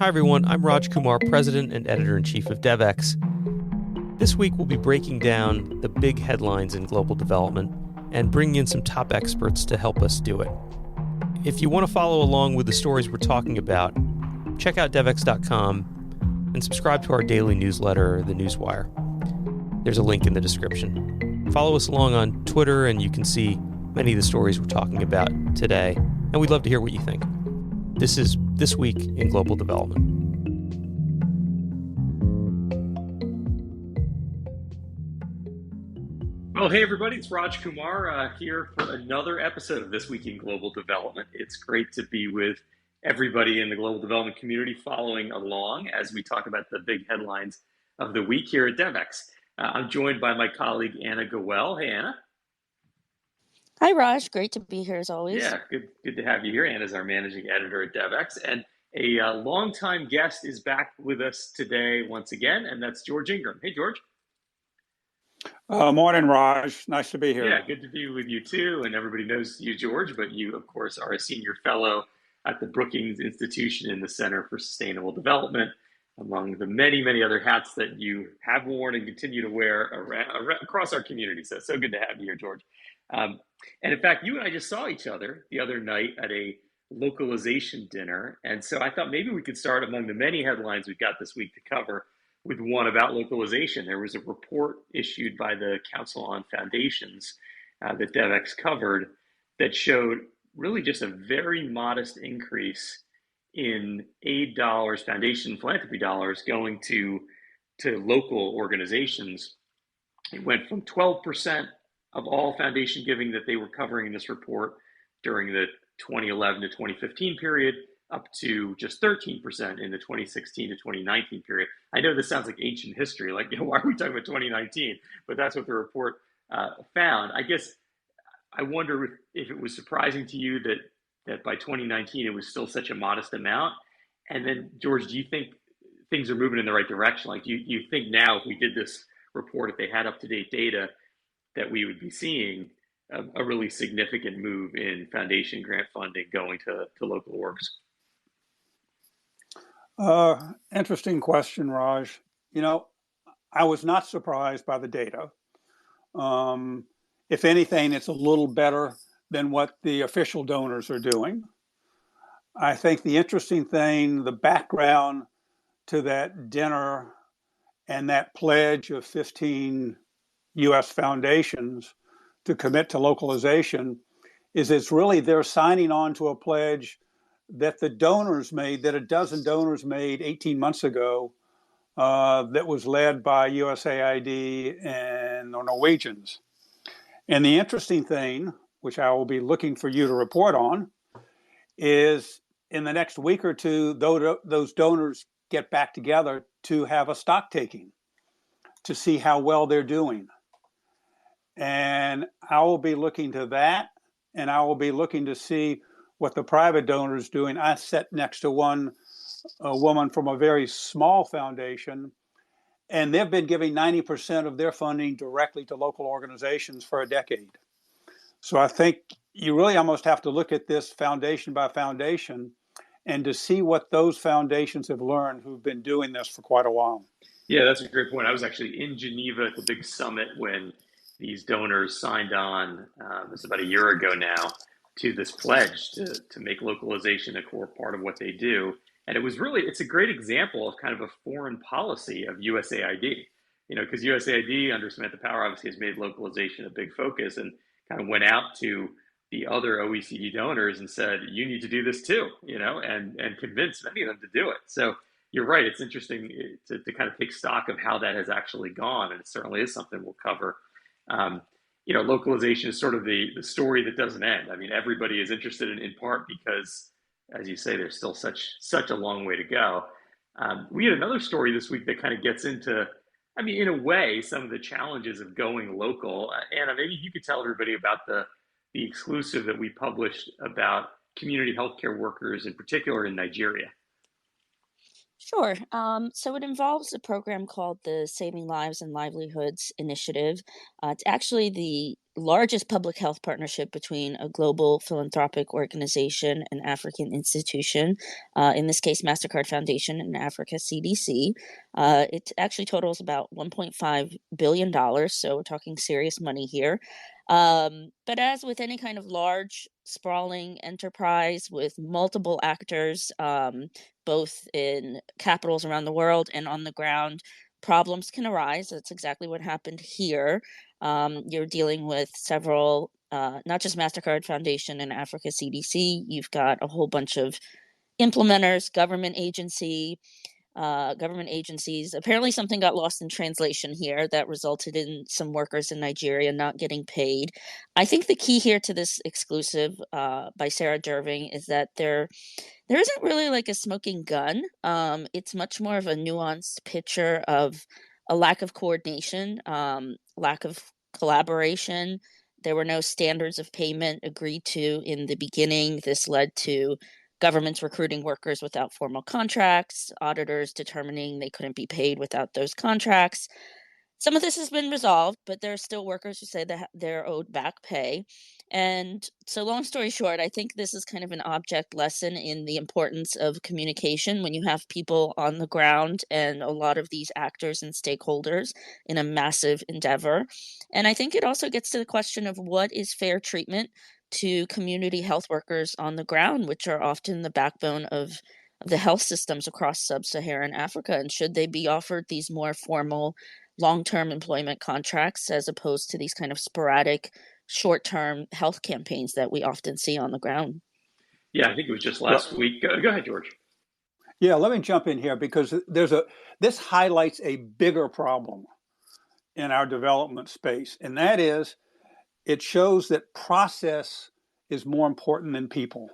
Hi everyone, I'm Raj Kumar, President and Editor-in-Chief of DevX. This week we'll be breaking down the big headlines in global development and bringing in some top experts to help us do it. If you want to follow along with the stories we're talking about, check out devx.com and subscribe to our daily newsletter, The Newswire. There's a link in the description. Follow us along on Twitter and you can see many of the stories we're talking about today, and we'd love to hear what you think. This is This Week in Global Development. Well, hey everybody, it's Raj Kumar here for another episode of This Week in Global Development. It's great to be with everybody in the global development community following along as we talk about the big headlines of the week here at DevX. I'm joined by my colleague Anna Goel. Hey Anna. Hi Raj, great to be here as always. Yeah, good to have you here. Anna's our managing editor at DevX, and a longtime guest is back with us today once again, and that's George Ingram. Hey George. Morning, Raj. Nice to be here. Yeah, good to be with you too. And everybody knows you, George, but you, of course, are a senior fellow at the Brookings Institution in the Center for Sustainable Development, among the many, many other hats that you have worn and continue to wear across our community. So good to have you here, George. And in fact, you and I just saw each other the other night at a localization dinner. And so I thought maybe we could start among the many headlines we've got this week to cover with one about localization. There was a report issued by the Council on Foundations that DevX covered that showed really just a very modest increase in aid dollars, foundation philanthropy dollars going to local organizations. It went from 12% of all foundation giving that they were covering in this report during the 2011 to 2015 period up to just 13% in the 2016 to 2019 period. I know this sounds like ancient history, like, why are we talking about 2019? But that's what the report found. I guess I wonder if it was surprising to you that by 2019 it was still such a modest amount. And then, George, do you think things are moving in the right direction? Like, do you think now if we did this report, if they had up-to-date data, that we would be seeing a really significant move in foundation grant funding going to local orgs? Interesting question, Raj. I was not surprised by the data. If anything, it's a little better than what the official donors are doing. I think the interesting thing, the background to that dinner and that pledge of 15 U.S. foundations to commit to localization is it's really they're signing on to a pledge that the donors made, that a dozen donors made 18 months ago, that was led by USAID and the Norwegians. And the interesting thing, which I will be looking for you to report on, is in the next week or two, those donors get back together to have a stock taking to see how well they're doing. And I will be looking to that, and I will be looking to see what the private donor is doing. I sat next to a woman from a very small foundation, and they've been giving 90% of their funding directly to local organizations for a decade. So I think you really almost have to look at this foundation by foundation and to see what those foundations have learned who've been doing this for quite a while. Yeah, that's a great point. I was actually in Geneva at the big summit when these donors signed on, it was about a year ago now, to this pledge to make localization a core part of what they do. And it's a great example of kind of a foreign policy of USAID, because USAID under Samantha Power obviously has made localization a big focus and kind of went out to the other OECD donors and said, you need to do this too, and convinced many of them to do it. So you're right. It's interesting to kind of take stock of how that has actually gone. And it certainly is something we'll cover. Localization is sort of the story that doesn't end. I mean, everybody is interested in part because, as you say, there's still such a long way to go. We had another story this week that kind of gets into, in a way, some of the challenges of going local. Anna, maybe you could tell everybody about the exclusive that we published about community healthcare workers, in particular in Nigeria. Sure. So it involves a program called the Saving Lives and Livelihoods initiative. It's actually the largest public health partnership between a global philanthropic organization and African institution, in this case, Mastercard Foundation and Africa CDC. It actually totals about $1.5 billion, so we're talking serious money here. But as with any kind of large, sprawling enterprise with multiple actors, both in capitals around the world and on the ground, problems can arise. That's exactly what happened here. You're dealing with several, not just MasterCard Foundation and Africa CDC, you've got a whole bunch of implementers, government agencies. Apparently, something got lost in translation here that resulted in some workers in Nigeria not getting paid. I think the key here to this exclusive by Sara Jerving is that there isn't really like a smoking gun. It's much more of a nuanced picture of a lack of coordination, lack of collaboration. There were no standards of payment agreed to in the beginning. This led to governments recruiting workers without formal contracts, auditors determining they couldn't be paid without those contracts. Some of this has been resolved, but there are still workers who say that they're owed back pay. And so, long story short, I think this is kind of an object lesson in the importance of communication when you have people on the ground and a lot of these actors and stakeholders in a massive endeavor. And I think it also gets to the question of what is fair treatment to community health workers on the ground, which are often the backbone of the health systems across sub Saharan Africa. And should they be offered these more formal long-term employment contracts as opposed to these kind of sporadic short-term health campaigns that we often see on the ground? Yeah, I think it was just Well, last week. Go ahead, George. yeah, let me jump in here because this highlights a bigger problem in our development space, and that is it shows that process is more important than people.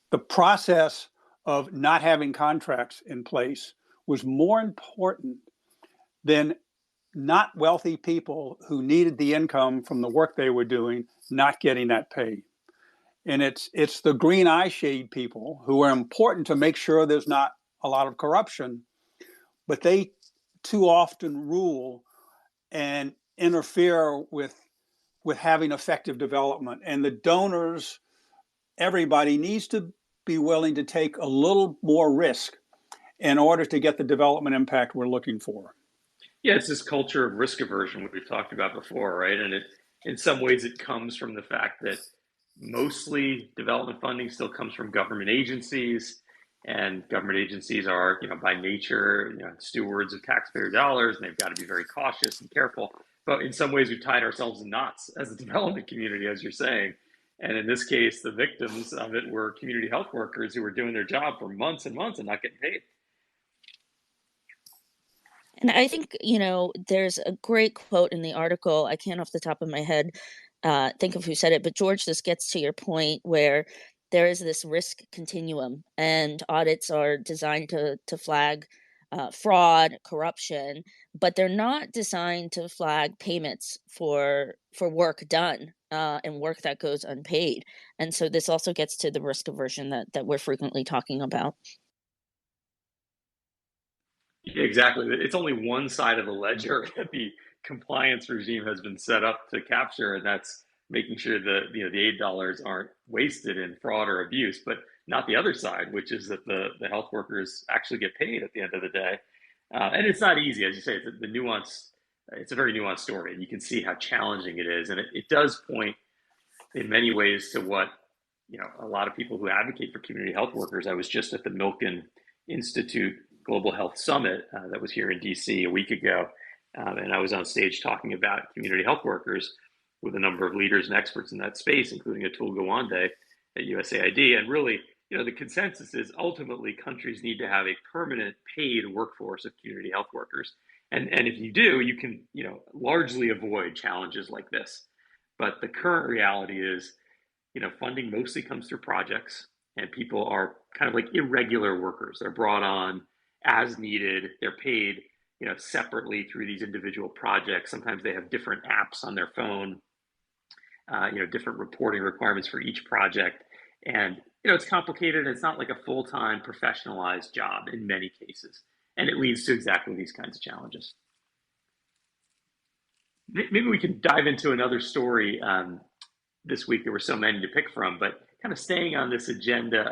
The process of not having contracts in place was more important than not wealthy people who needed the income from the work they were doing not getting that pay. And it's the green eye shade people who are important to make sure there's not a lot of corruption, but they too often rule and interfere with having effective development. And the donors, everybody needs to be willing to take a little more risk in order to get the development impact we're looking for. Yeah, it's this culture of risk aversion we've talked about before, right? And in some ways, it comes from the fact that mostly development funding still comes from government agencies, and government agencies are, by nature, stewards of taxpayer dollars, and they've got to be very cautious and careful. But in some ways, we've tied ourselves in knots as a development community, as you're saying. And in this case, the victims of it were community health workers who were doing their job for months and months and not getting paid. And I think, there's a great quote in the article. I can't off the top of my head think of who said it, but George, this gets to your point where there is this risk continuum, and audits are designed to flag fraud, corruption, but they're not designed to flag payments for work done and work that goes unpaid. And so this also gets to the risk aversion that we're frequently talking about. Yeah, exactly. It's only one side of the ledger that the compliance regime has been set up to capture, and that's making sure that the aid dollars aren't wasted in fraud or abuse, but not the other side, which is that the health workers actually get paid at the end of the day. And it's not easy, as you say. The nuance. It's a very nuanced story, and you can see how challenging it is, and it does point in many ways to what a lot of people who advocate for community health workers. I was just at the Milken Institute Global Health Summit that was here in DC a week ago. And I was on stage talking about community health workers with a number of leaders and experts in that space, including Atul Gawande at USAID. And really, the consensus is ultimately countries need to have a permanent paid workforce of community health workers. And if you do, you can, largely avoid challenges like this. But the current reality is, funding mostly comes through projects, and people are kind of like irregular workers. They're brought on as needed. They're paid, separately through these individual projects. Sometimes they have different apps on their phone, different reporting requirements for each project. And it's complicated. It's not like a full-time professionalized job in many cases, and it leads to exactly these kinds of challenges. Maybe we can dive into another story this week. There were so many to pick from, but kind of staying on this agenda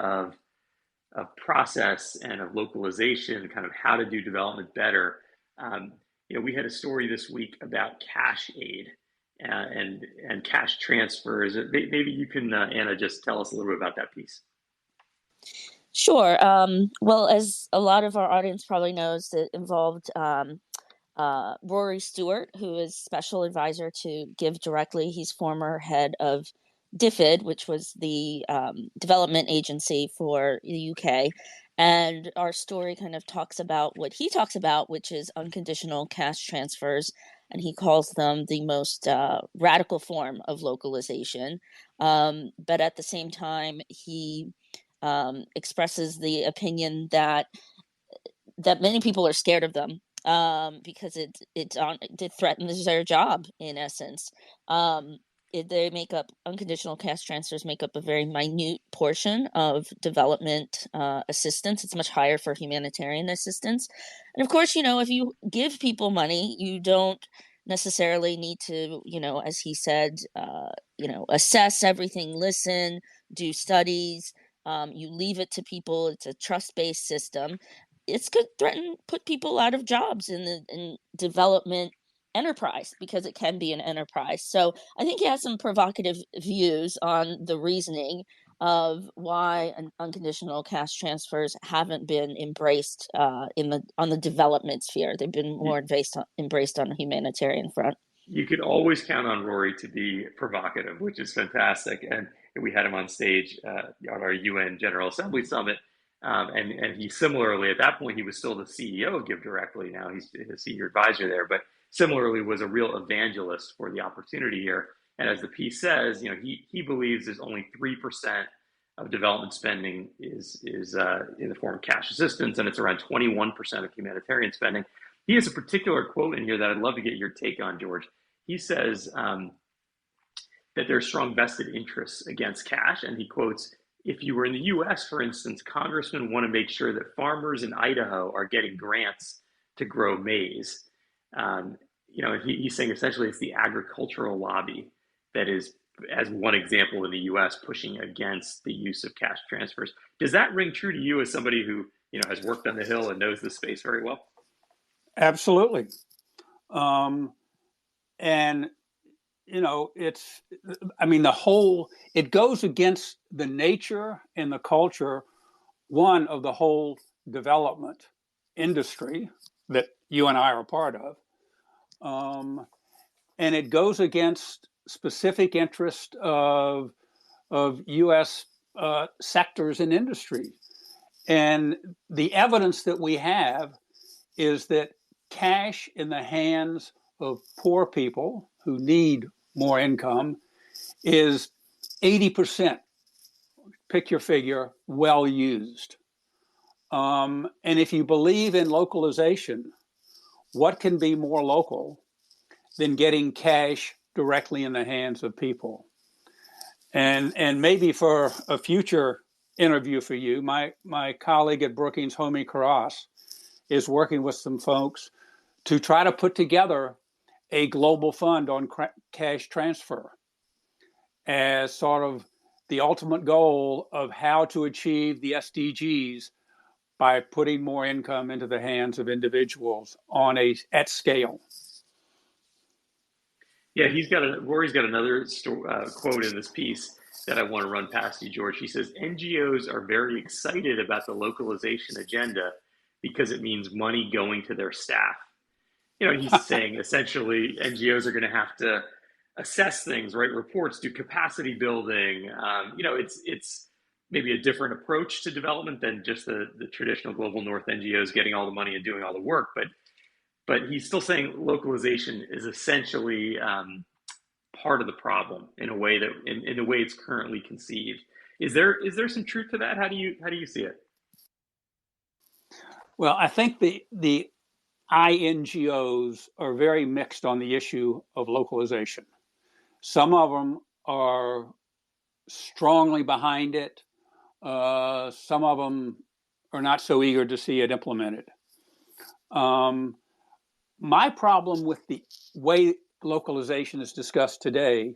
of process and of localization, kind of how to do development better. We had a story this week about cash aid and cash transfers. Maybe you can, Anna, just tell us a little bit about that piece. Sure. Well, as a lot of our audience probably knows, it involved Rory Stewart, who is special advisor to Give Directly. He's former head of DFID, which was the development agency for the UK. And our story kind of talks about what he talks about, which is unconditional cash transfers. And he calls them the most radical form of localization. But at the same time, he expresses the opinion that many people are scared of them because it threatens their job in essence. Unconditional cash transfers make up a very minute portion of development assistance. It's much higher for humanitarian assistance. And of course, if you give people money, you don't necessarily need to, as he said, assess everything, listen, do studies. You leave it to people. It's a trust-based system. It's could put people out of jobs in development enterprise, because it can be an enterprise. So I think he has some provocative views on the reasoning of why unconditional cash transfers haven't been embraced on the development sphere. They've been more embraced on the humanitarian front. You could always count on Rory to be provocative, which is fantastic. And we had him on stage at our UN General Assembly Summit. And he similarly, at that point, he was still the CEO of Give Directly. Now he's a senior advisor there, but similarly was a real evangelist for the opportunity here. And as the piece says, he believes there's only 3% of development spending is in the form of cash assistance, and it's around 21% of humanitarian spending. He has a particular quote in here that I'd love to get your take on, George. He says that there's strong vested interests against cash, and he quotes, "If you were in the US, for instance, congressmen want to make sure that farmers in Idaho are getting grants to grow maize." He's saying essentially it's the agricultural lobby that is, as one example in the US, pushing against the use of cash transfers. Does that ring true to you as somebody who has worked on the Hill and knows this space very well? Absolutely. It goes against the nature and the culture, one, of the whole development industry that you and I are part of. And it goes against specific interest of U.S. Sectors and industries. And the evidence that we have is that cash in the hands of poor people who need more income is 80%, pick your figure, well used. And if you believe in localization, what can be more local than getting cash directly in the hands of people? And maybe for a future interview for you, my colleague at Brookings, Homi Karas, is working with some folks to try to put together a global fund on cash transfer as sort of the ultimate goal of how to achieve the SDGs by putting more income into the hands of individuals at scale. Yeah, Rory's got another quote in this piece that I want to run past you, George. He says, NGOs are very excited about the localization agenda because it means money going to their staff. He's saying essentially NGOs are going to have to assess things, write reports, do capacity building. It's maybe a different approach to development than just the traditional global North NGOs getting all the money and doing all the work. But he's still saying localization is essentially part of the problem in a way that in the way it's currently conceived. Is there some truth to that? How do you see it? Well, I think the INGOs are very mixed on the issue of localization. Some of them are strongly behind it. Some of them are not so eager to see it implemented. My problem with the way localization is discussed today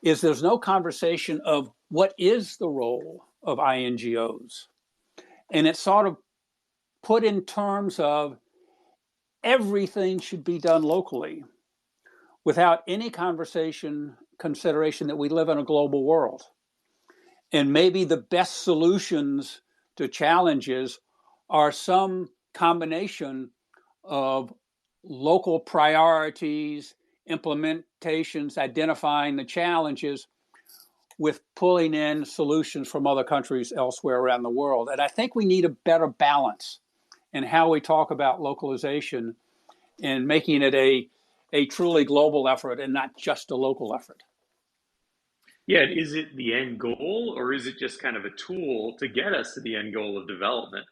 is there's no conversation of what is the role of INGOs. And it's sort of put in terms of everything should be done locally without any consideration that we live in a global world. And maybe the best solutions to challenges are some combination of local priorities, implementations, identifying the challenges with pulling in solutions from other countries elsewhere around the world. And I think we need a better balance in how we talk about localization and making it a truly global effort and not just a local effort. Yeah, is it the end goal, or is it just kind of a tool to get us to the end goal of development?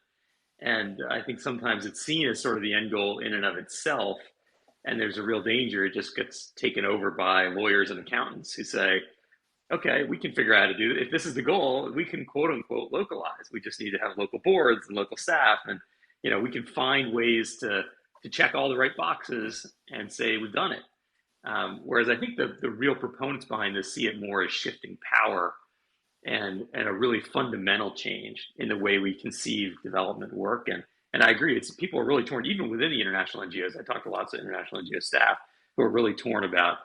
And I think sometimes it's seen as sort of the end goal in and of itself. And there's a real danger it just gets taken over by lawyers and accountants who say, okay, we can figure out how to do it. If this is the goal, we can quote unquote localize. We just need to have local boards and local staff. And, we can find ways to check all the right boxes and say we've done it. Whereas I think the real proponents behind this see it more as shifting power and a really fundamental change in the way we conceive development work. And I agree, people are really torn, even within the international NGOs. I talked to lots of international NGO staff who are really torn about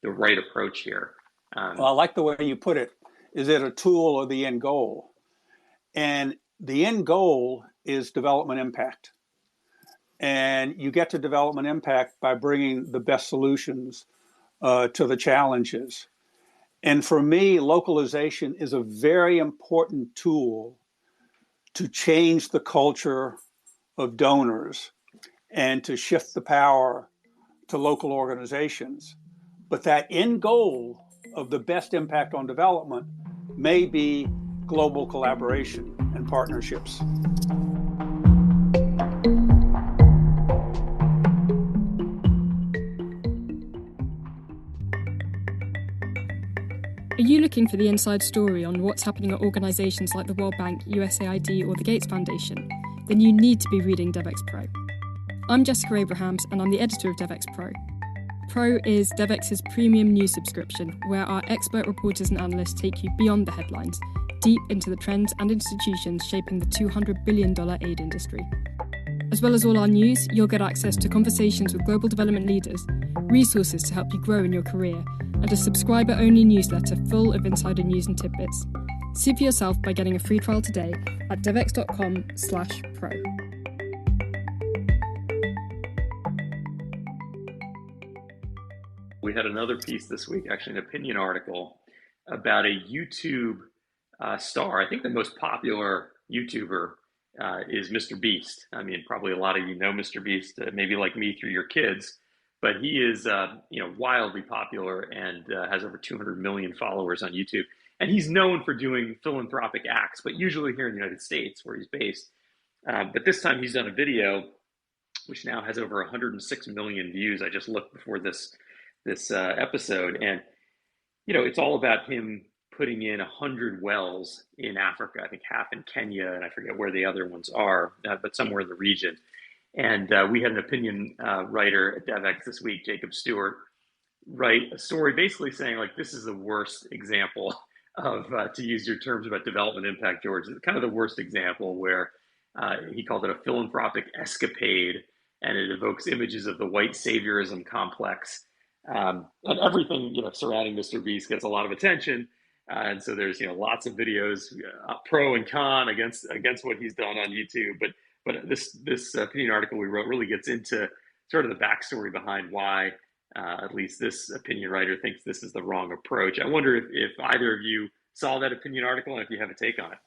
the right approach here. Well, I like the way you put it. Is it a tool or the end goal? And the end goal is development impact. And you get to development impact by bringing the best solutions to the challenges. And for me, localization is a very important tool to change the culture of donors and to shift the power to local organizations. But that end goal of the best impact on development may be global collaboration and partnerships. Are you looking for the inside story on what's happening at organisations like the World Bank, USAID or the Gates Foundation? Then you need to be reading DevEx Pro. I'm Jessica Abrahams and I'm the editor of DevEx Pro. Pro is DevEx's premium news subscription where our expert reporters and analysts take you beyond the headlines, deep into the trends and institutions shaping the $200 billion aid industry. As well as all our news, you'll get access to conversations with global development leaders, resources to help you grow in your career, and a subscriber-only newsletter full of insider news and tidbits. See for yourself by getting a free trial today at devex.com/pro. We had another piece this week, actually an opinion article about a YouTube star. I think the most popular YouTuber is Mr. Beast. I mean, probably a lot of you know Mr. Beast, maybe like me through your kids, but he is wildly popular and has over 200 million followers on YouTube. And he's known for doing philanthropic acts, but usually here in the United States where he's based. But this time he's done a video which now has over 106 million views. I just looked before this episode, and it's all about him putting in 100 wells in Africa. I think half in Kenya, and I forget where the other ones are, but somewhere in the region. And we had an opinion writer at DevEx this week, Jacob Stewart, write a story basically saying, like, this is the worst example of, to use your terms about development impact, George, it's kind of the worst example where he called it a philanthropic escapade, and it evokes images of the white saviorism complex. And everything surrounding Mr. Beast gets a lot of attention, and so there's lots of videos pro and con against what he's done on YouTube. But this opinion article we wrote really gets into sort of the backstory behind why at least this opinion writer thinks this is the wrong approach. I wonder if either of you saw that opinion article and if you have a take on it.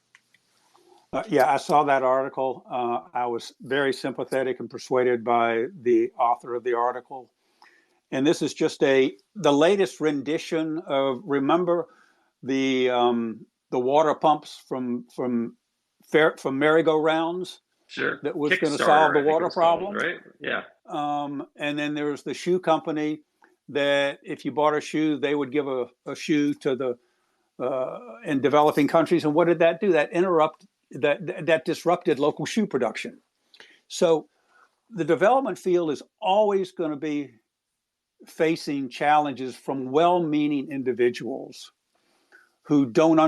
Yeah, I saw that article. I was very sympathetic and persuaded by the author of the article. And this is just the latest rendition of, remember the water pumps from merry-go-rounds? Sure. That was going to solve the water problem, right? Yeah. And then there was the shoe company that if you bought a shoe, they would give a shoe to in developing countries. And what did that do? That disrupted local shoe production. So the development field is always going to be facing challenges from well-meaning individuals who don't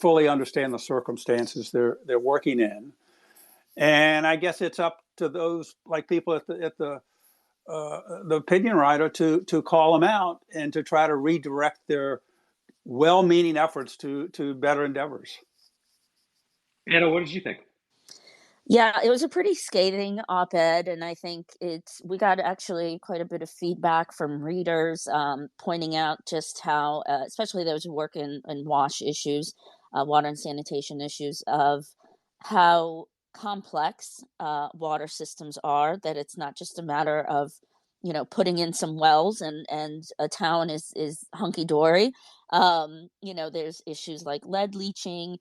fully understand the circumstances they're working in. And I guess it's up to those like people at the opinion writer to call them out and to try to redirect their well-meaning efforts to better endeavors. Anna, what did you think? Yeah, it was a pretty scathing op-ed, and I think we got actually quite a bit of feedback from readers pointing out just how, especially those who work in WASH issues, water and sanitation issues, of how complex water systems are, that it's not just a matter of, putting in some wells and a town is hunky-dory. There's issues like lead leaching.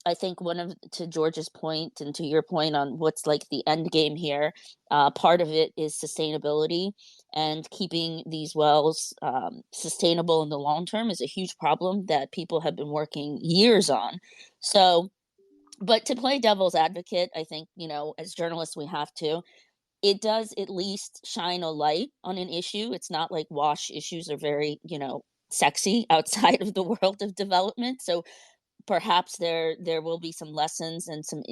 I think to George's point and to your point on what's like the end game here, part of it is sustainability, and keeping these wells sustainable in the long term is a huge problem that people have been working years on. So, but to play devil's advocate, I think, as journalists, we have to. It does at least shine a light on an issue. It's not like WASH issues are very, sexy outside of the world of development. So perhaps there will be some lessons and some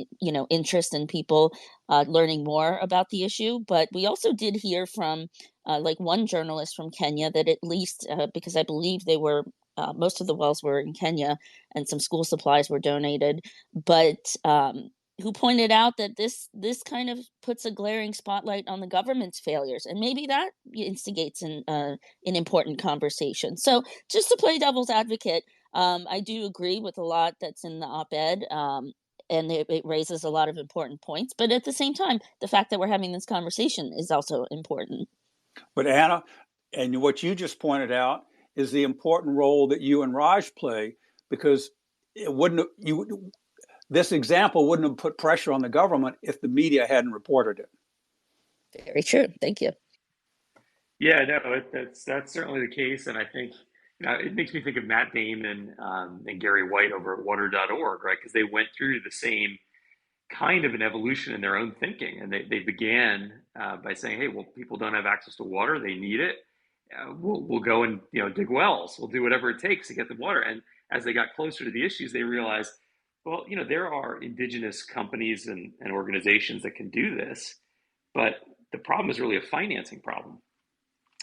interest in people learning more about the issue. But we also did hear from like one journalist from Kenya that at least because I believe they were most of the wells were in Kenya and some school supplies were donated, but who pointed out that this kind of puts a glaring spotlight on the government's failures, and maybe that instigates an important conversation. So just to play devil's advocate, I do agree with a lot that's in the op-ed, and it raises a lot of important points. But at the same time, the fact that we're having this conversation is also important. But Anna, and what you just pointed out is the important role that you and Raj play, because this example wouldn't have put pressure on the government if the media hadn't reported it. Very true. Thank you. Yeah, no, that's certainly the case, and I think it makes me think of Matt Damon and Gary White over at water.org, right? Because they went through the same kind of an evolution in their own thinking, and they began by saying, "Hey, well, people don't have access to water; they need it. We'll go and dig wells. We'll do whatever it takes to get the water." And as they got closer to the issues, they realized, well, there are indigenous companies and organizations that can do this, but the problem is really a financing problem.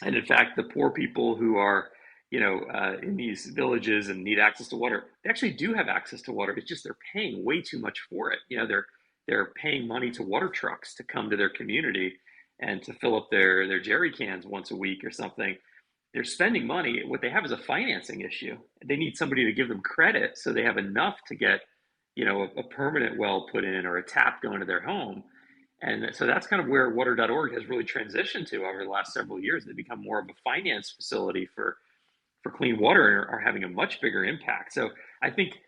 And in fact, the poor people who are in these villages and need access to water, they actually do have access to water. It's just they're paying way too much for it. They're paying money to water trucks to come to their community and to fill up their jerry cans once a week or something. They're spending money. What they have is a financing issue. They need somebody to give them credit so they have enough to get a permanent well put in or a tap going to their home. And so that's kind of where water.org has really transitioned to over the last several years. They've become more of a finance facility for clean water and are having a much bigger impact. So I think,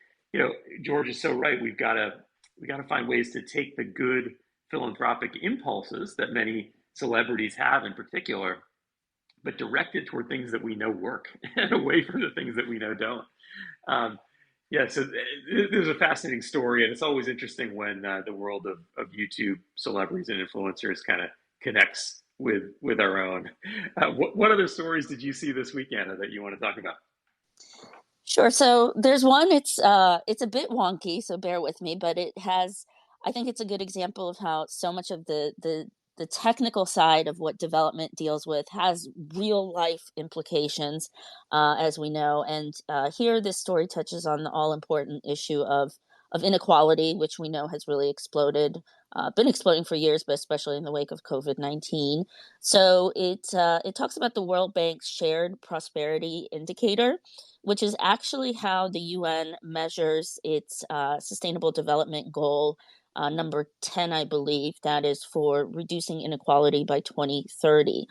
George is so right. We got to find ways to take the good philanthropic impulses that many celebrities have in particular, but direct it toward things that we know work and away from the things that we know don't. So there's a fascinating story, and it's always interesting when the world of YouTube celebrities and influencers kind of connects with our own. What other stories did you see this week, Anna, that you want to talk about? Sure. So there's one. It's a bit wonky, so bear with me, but I think it's a good example of how so much of the technical side of what development deals with has real life implications, as we know. And here, this story touches on the all important issue of inequality, which we know has really exploded, been exploding for years, but especially in the wake of COVID-19. So it talks about the World Bank's Shared Prosperity Indicator, which is actually how the UN measures its Sustainable Development Goal number 10, I believe, that is for reducing inequality by 2030.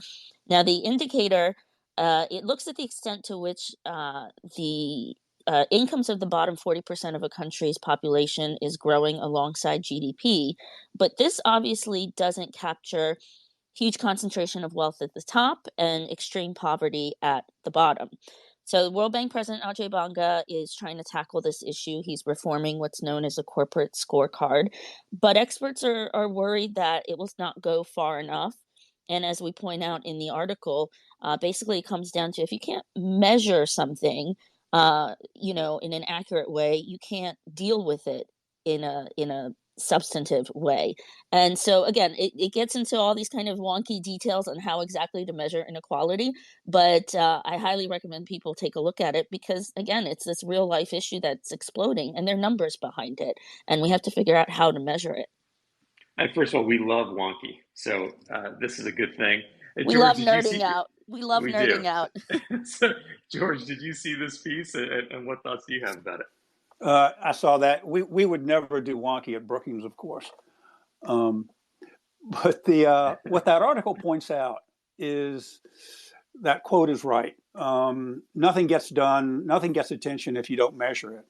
Now, the indicator, it looks at the extent to which the incomes of the bottom 40% of a country's population is growing alongside GDP. But this obviously doesn't capture huge concentration of wealth at the top and extreme poverty at the bottom. So the World Bank President Ajay Banga is trying to tackle this issue. He's reforming what's known as a corporate scorecard. But experts are worried that it will not go far enough. And as we point out in the article, basically it comes down to if you can't measure something, in an accurate way, you can't deal with it in a substantive way. And so again, it gets into all these kind of wonky details on how exactly to measure inequality. But I highly recommend people take a look at it because, again, it's this real life issue that's exploding and there are numbers behind it. And we have to figure out how to measure it. And first of all, we love wonky. So this is a good thing. We George, love nerding out. We love nerding out. So, George, did you see this piece and what thoughts do you have about it? I saw that. We would never do wonky at Brookings, of course. But what that article points out is that quote is right. Nothing gets done, nothing gets attention if you don't measure it.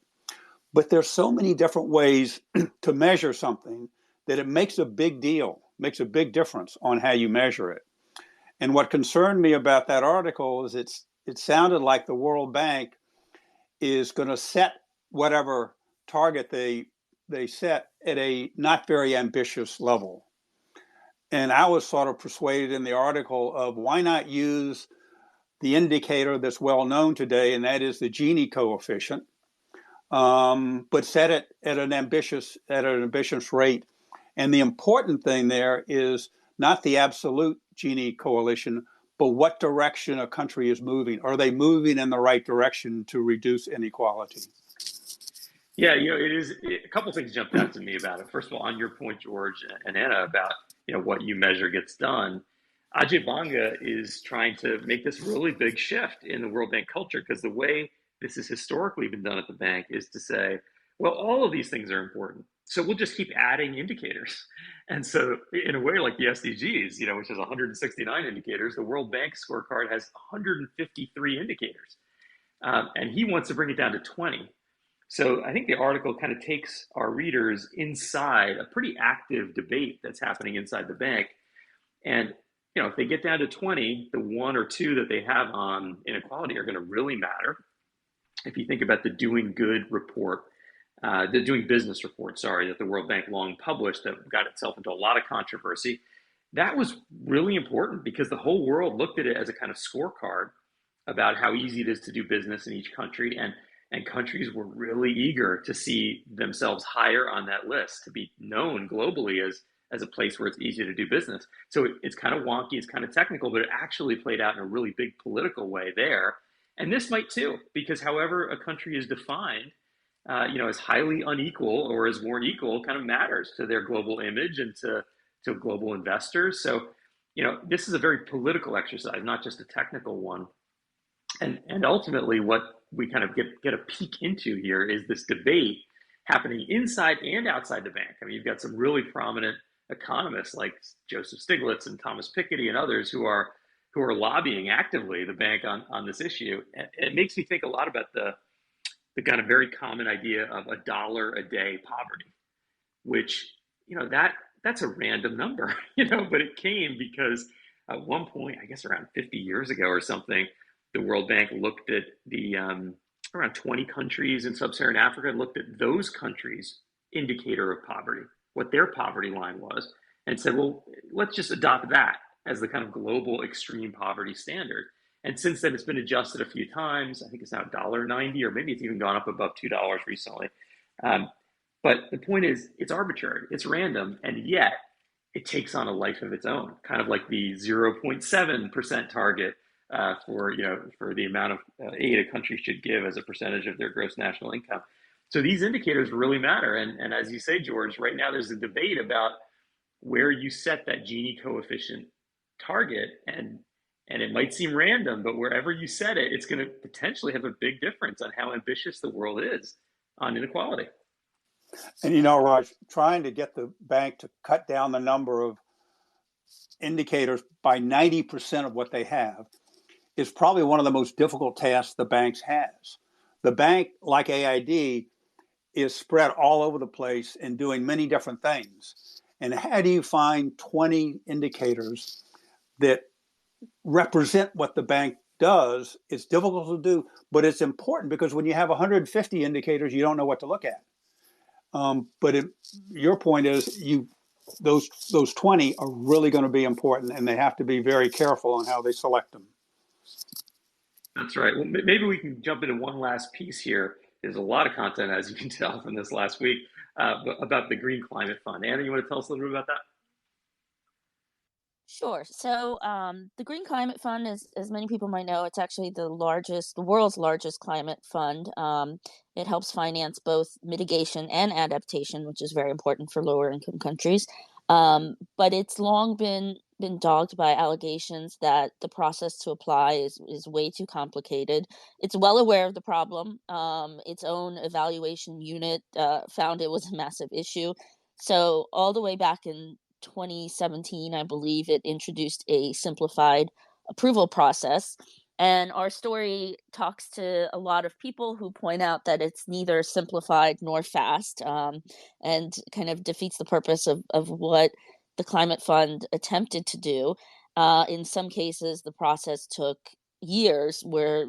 But there's so many different ways to measure something that it makes a big deal, makes a big difference on how you measure it. And what concerned me about that article is it sounded like the World Bank is going to set whatever target they set at a not very ambitious level. And I was sort of persuaded in the article of why not use the indicator that's well known today, and that is the Gini coefficient, but set it at an ambitious rate. And the important thing there is not the absolute Gini coefficient, but what direction a country is moving. Are they moving in the right direction to reduce inequality? Yeah, it is. A couple of things jumped out to me about it. First of all, on your point, George and Anna, about what you measure gets done. Ajay Banga is trying to make this really big shift in the World Bank culture, because the way this has historically been done at the bank is to say, well, all of these things are important, so we'll just keep adding indicators. And so in a way, like the SDGs, which has 169 indicators, the World Bank scorecard has 153 indicators. And he wants to bring it down to 20. So I think the article kind of takes our readers inside a pretty active debate that's happening inside the bank. And if they get down to 20, the 1 or 2 that they have on inequality are going to really matter. If you think about the Doing Good report, the Doing Business report, that the World Bank long published, that got itself into a lot of controversy, that was really important because the whole world looked at it as a kind of scorecard about how easy it is to do business in each country. And countries were really eager to see themselves higher on that list, to be known globally as a place where it's easy to do business. So it's kind of wonky, it's kind of technical, but it actually played out in a really big political way there. And this might too, because however a country is defined, as highly unequal or as more equal kind of matters to their global image and to global investors. So, this is a very political exercise, not just a technical one. And ultimately what we kind of get a peek into here is this debate happening inside and outside the bank. I mean, you've got some really prominent economists like Joseph Stiglitz and Thomas Piketty and others who are lobbying actively the bank on this issue. And it makes me think a lot about the kind of very common idea of $1 a day poverty, which, that's a random number, but it came because at one point, I guess around 50 years ago or something, the World Bank looked at the around 20 countries in sub-Saharan Africa and looked at those countries' indicator of poverty, what their poverty line was, and said, well, let's just adopt that as the kind of global extreme poverty standard. And since then, it's been adjusted a few times. I think it's now $1.90, or maybe it's even gone up above $2 recently. But the point is, it's arbitrary, it's random, and yet it takes on a life of its own, kind of like the 0.7% target for the amount of aid a country should give as a percentage of their gross national income. So these indicators really matter. And as you say, George, right now there's a debate about where you set that Gini coefficient target. And it might seem random, but wherever you set it, it's going to potentially have a big difference on how ambitious the world is on inequality. And Raj, trying to get the bank to cut down the number of indicators by 90% of what they have is probably one of the most difficult tasks the bank has. The bank, like AID, is spread all over the place and doing many different things. And how do you find 20 indicators that represent what the bank does. It's difficult to do, but it's important because when you have 150 indicators, you don't know what to look at. Your point is those 20 are really going to be important, and they have to be very careful on how they select them. That's right. Well, maybe we can jump into one last piece here. There's a lot of content, as you can tell from this last week, about the Green Climate Fund. Anna, you want to tell us a little bit about that? Sure. So the Green Climate Fund is, as many people might know, it's actually the world's largest climate fund. It helps finance both mitigation and adaptation, which is very important for lower income countries. But it's long been dogged by allegations that the process to apply is way too complicated. It's well aware of the problem. Its own evaluation unit found it was a massive issue. So all the way back in 2017, I believe, it introduced a simplified approval process. And our story talks to a lot of people who point out that it's neither simplified nor fast, and kind of defeats the purpose of what the Climate Fund attempted to do. In some cases, the process took years where,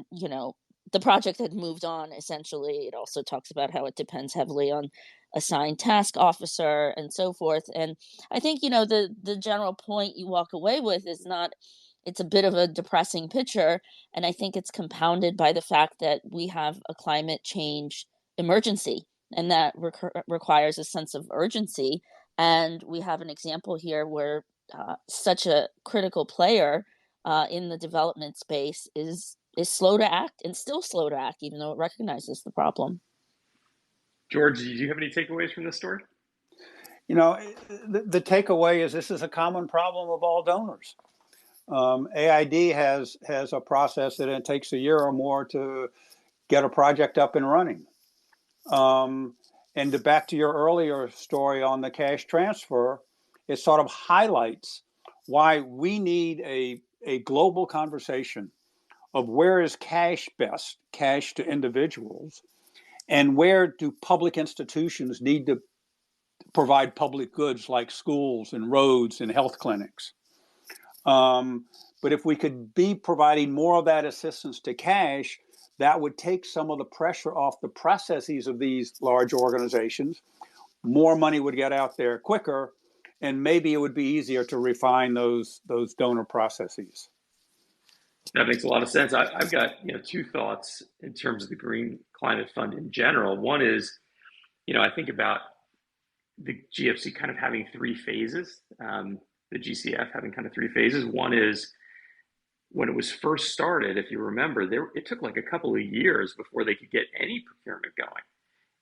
the project had moved on, essentially. It also talks about how it depends heavily on assigned task officer and so forth. And I think, the general point you walk away with is not, it's a bit of a depressing picture. And I think it's compounded by the fact that we have a climate change emergency, and that requires a sense of urgency. And we have an example here where such a critical player in the development space is slow to act, and still slow to act, even though it recognizes the problem. George, do you have any takeaways from this story? The takeaway is this is a common problem of all donors. AID has a process that it takes a year or more to get a project up and running. And back to your earlier story on the cash transfer, it sort of highlights why we need a global conversation of where is cash best, cash to individuals, and where do public institutions need to provide public goods like schools and roads and health clinics. But if we could be providing more of that assistance to cash, that would take some of the pressure off the processes of these large organizations. More money would get out there quicker, and maybe it would be easier to refine those donor processes. That makes a lot of sense. I've got two thoughts in terms of the Green Climate Fund in general. One is, I think about the GFC kind of having three phases, the GCF having kind of three phases. One is when it was first started, if you remember, it took like a couple of years before they could get any procurement going.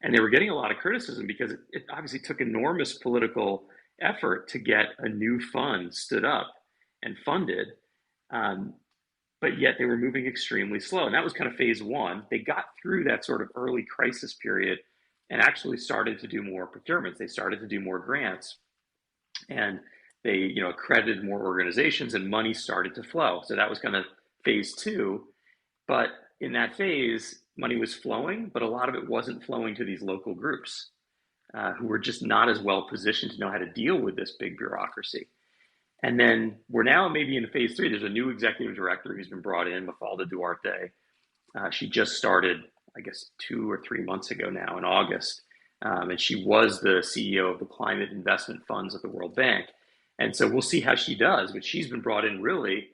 And they were getting a lot of criticism because it obviously took enormous political effort to get a new fund stood up and funded. But yet they were moving extremely slow. And that was kind of phase one. They got through that sort of early crisis period and actually started to do more procurements. They started to do more grants. And they accredited more organizations, and money started to flow. So that was kind of phase two. But in that phase, money was flowing, but a lot of it wasn't flowing to these local groups who were just not as well positioned to know how to deal with this big bureaucracy. And then we're now maybe in phase three. There's a new executive director who's been brought in, Mafalda Duarte. She just started, I guess, 2 or 3 months ago now in August. And she was the CEO of the climate investment funds at the World Bank. And so we'll see how she does, but she's been brought in really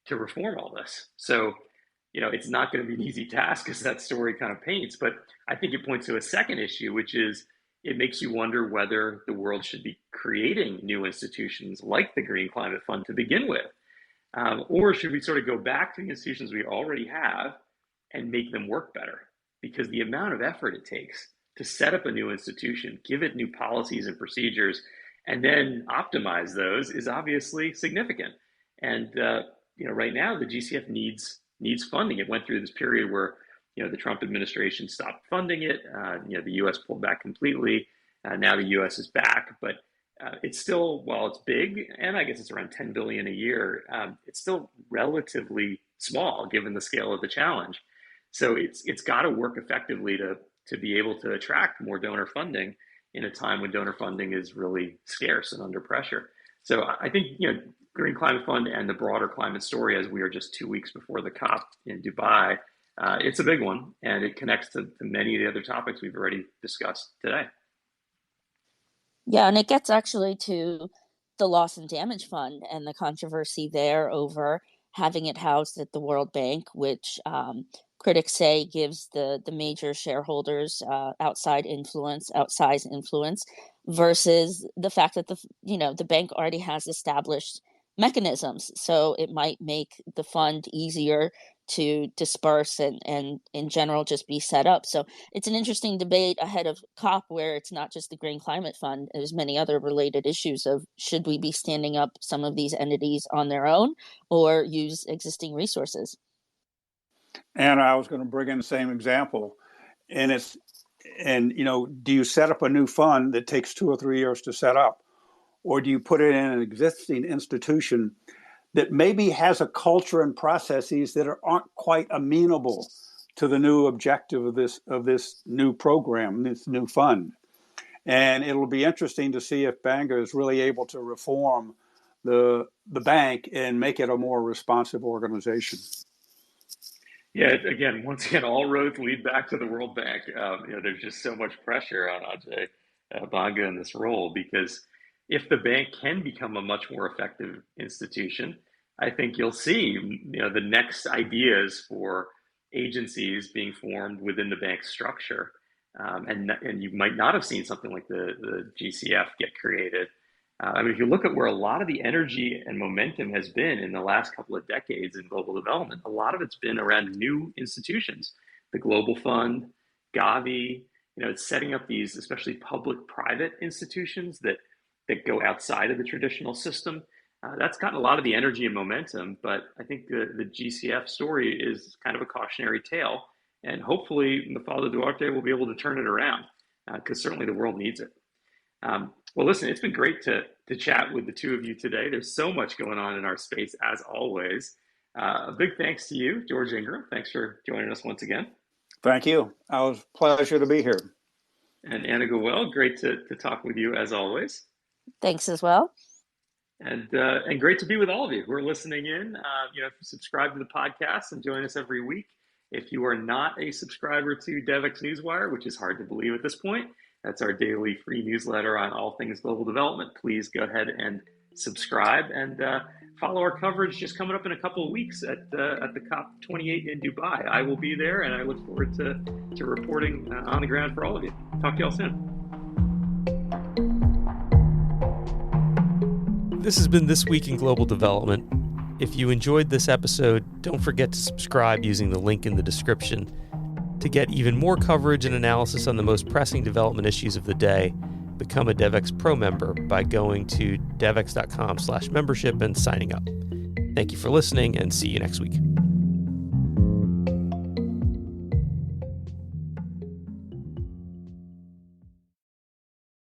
to reform all this. So, it's not going to be an easy task, as that story kind of paints, but I think it points to a second issue, which is it makes you wonder whether the world should be creating new institutions like the Green Climate Fund to begin with, or should we sort of go back to the institutions we already have and make them work better? Because the amount of effort it takes to set up a new institution, give it new policies and procedures, and then optimize those is obviously significant. And right now the GCF needs funding. It went through this period where the Trump administration stopped funding it. The U.S. pulled back completely. Now the U.S. is back, but it's still, while it's big, and I guess it's around $10 billion a year, it's still relatively small given the scale of the challenge. So it's got to work effectively to be able to attract more donor funding in a time when donor funding is really scarce and under pressure. So I think Green Climate Fund and the broader climate story, as we are just 2 weeks before the COP in Dubai, it's a big one, and it connects to many of the other topics we've already discussed today. Yeah, and it gets actually to the Loss and Damage Fund and the controversy there over having it housed at the World Bank, which critics say gives the major shareholders outsized influence, versus the fact that the bank already has established mechanisms, so it might make the fund easier to disperse and in general just be set up. So it's an interesting debate ahead of COP, where it's not just the Green Climate Fund. There's many other related issues of should we be standing up some of these entities on their own or use existing resources. And I was going to bring in the same example, do you set up a new fund that takes 2 or 3 years to set up, or do you put it in an existing institution that maybe has a culture and processes that aren't quite amenable to the new objective of this new program, this new fund? And it'll be interesting to see if Banga is really able to reform the bank and make it a more responsive organization. Yeah, once again, all roads lead back to the World Bank. There's just so much pressure on Ajay Banga in this role, because if the bank can become a much more effective institution, I think you'll see, the next ideas for agencies being formed within the bank structure, and you might not have seen something like the GCF get created. If you look at where a lot of the energy and momentum has been in the last couple of decades in global development, a lot of it's been around new institutions, the Global Fund, Gavi. It's setting up these, especially public-private institutions that go outside of the traditional system. That's gotten a lot of the energy and momentum, but I think the GCF story is kind of a cautionary tale, and hopefully Mafalda Duarte will be able to turn it around, because certainly the world needs it. Well, listen, it's been great to chat with the two of you today. There's so much going on in our space, as always. A big thanks to you, George Ingram. Thanks for joining us once again. Thank you. It was a pleasure to be here. And Anna Goel, great to talk with you, as always. Thanks as well. And great to be with all of you who are listening in. Subscribe to the podcast and join us every week. If you are not a subscriber to DevEx Newswire, which is hard to believe at this point, that's our daily free newsletter on all things global development. Please go ahead and subscribe and follow our coverage just coming up in a couple of weeks at the COP28 in Dubai. I will be there, and I look forward to reporting on the ground for all of you. Talk to you all soon. This has been This Week in Global Development. If you enjoyed this episode, don't forget to subscribe using the link in the description. To get even more coverage and analysis on the most pressing development issues of the day, become a DevEx Pro member by going to devex.com/membership and signing up. Thank you for listening, and see you next week.